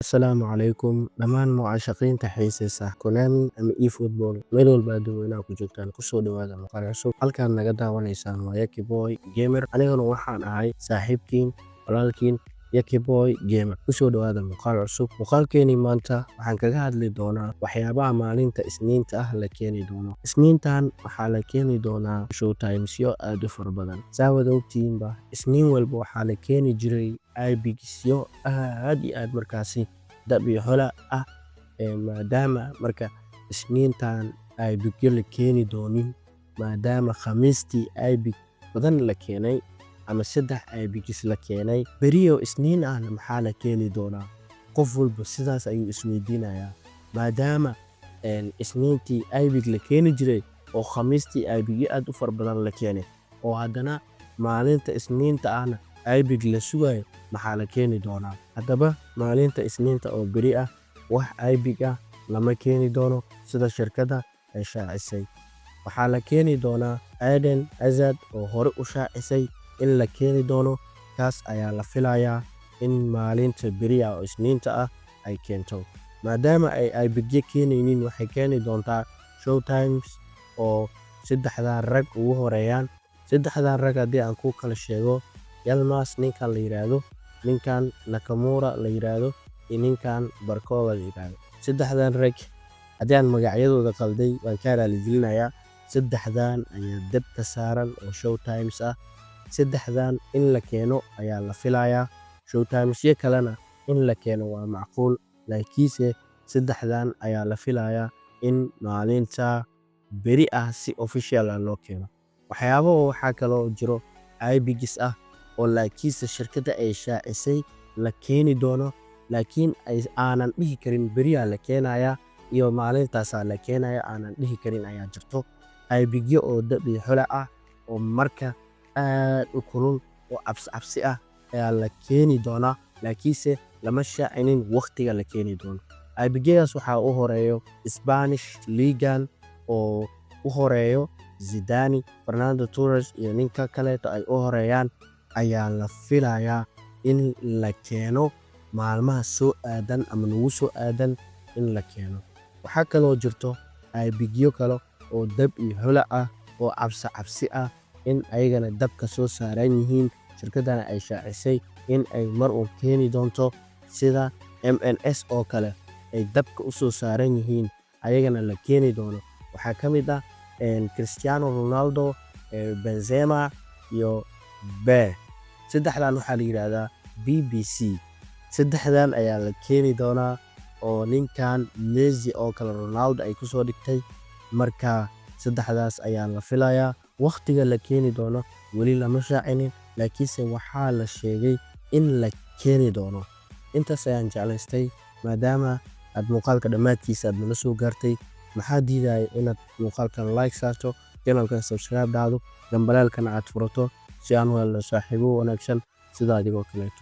Asalaamu calaykum dhammaan mucaashaqiinta xiisaysa Konami ama eFootball meel walba adduunka ku joogtaan kusoo dhawaada muuqaal cusub halkaan naga daawanaysaan waa Yaki Boy Gamer aniguna waxaan ahay saaxiibkiin walaalkiin Yaki Boy Gamer kusoo dhawaada muuqaal cusub muuqaalkeeni maanta waxaan kaga hadli doonaa waxyaabaha maalinta Isniinta ah la keeni doono Isniintan waxaa la keeni doonaa showtimesyo aad u fara badan saawada ogtiinba Isniin walba waxaa la keeni jiray IBGsyo aad iyo aad markaasi dabiyo hola ah maadaama marka Isniintan IBG la keeni doonin maadaama Khamiistii IBG badan la keenay ama 3 IBGs la keenay beriyo Isniin ah maxaa la keeni doonaa qof walba sidaas ayuu isweydiinayaa maadaama Isniintii IBG la keeni jiray oo Khamiistii IBG aad u far badan la keenay oo haddana maalinta Isniinta ahna IBG la sugayo maxaa la keeni doonaa haddaba maalinta Isniinta oo beri ah wax IBG ah lama keeni doono sida shirkadda ay shaacisay waxaa la keeni doonaa Eden Hazard oo hore u shaacisay in la keeni doono kaas ayaa la filayaa in maalinta beri ah oo Isniinta ah ay keento maadaama ay IBG keenaynin waxay keeni doontaa showtimes oo 3 rag ugu horeeyaan 3 rag haddii aan ku kala sheego Yilmaz ninkan la yiraahdo ninkan Nakamura la yiraahdo iyo ninkan Barcola la yiraahdo 3 rag haddii aan magacyadooda qalday waan ka raaligelinayaa 3 ayaa dabka saaran oo showtimes ah 3 in la keeno ayaa la filayaa showtimesyo kalena in la keeno waa macquul laakiinse 3 ayaa la filayaa in maalinta beri ah si official ah loo keeno waxaa kaloo jiro IBGs ah oo laakiinse shirkadda ay shaacisay la keeni doono laakiin aanan dhihi karin beriya la keenaya iyo maalintaas la keenaya aanan dhihi karin ayaa jirto IBG oo dabiyo hola ah oo marka aad u kulul oo cabsi ah ayaa la keeni doonaa laakiinse lama shaacinin waqtiga la keeni doono IBGgaas waxaa u horeeyo Spanish Liga oo u horeeyo Zidane Fernando Torres iyo ninka kale ay u horeeyaan ayaa la filayaa in la keeno maalmaha soo aadan ama nagu soo aadan in la keeno waxaa kaloo jirto IBGyo kale oo dab iyo hola ah oo cabsi ah in ayagana dabka soo saaran yihiin shirkaddana ay shaacisay in ay mar uu keeni doonto sida MNS oo kale ay dabka u soo saaran yihiin ayagana la keeni doono waxaa ka mid ah Cristiano Ronaldo Benzema iyo Bale 3 waxaa la yiraahdaa BBC 3 ayaa la keeni doonaa oo ninkan Messi oo kale Ronaldo ay ku soo dhigtay marka 3daas ayaa la filayaa waqtiga la keeni doono weli lama shaacinin laakiinse waxaa la sheegay in la keeni doono intaas ayaan jeclaystay maadaama aad muuqaalka dhammaadkiisa aad nala soo gaartay maxaa diidaya inaad muuqaalkan like saarto channelkan subscribe dhacdo gambalaalkana aad furato si aan u helno saaxiibo wanaagsan sida adigoo kaleeto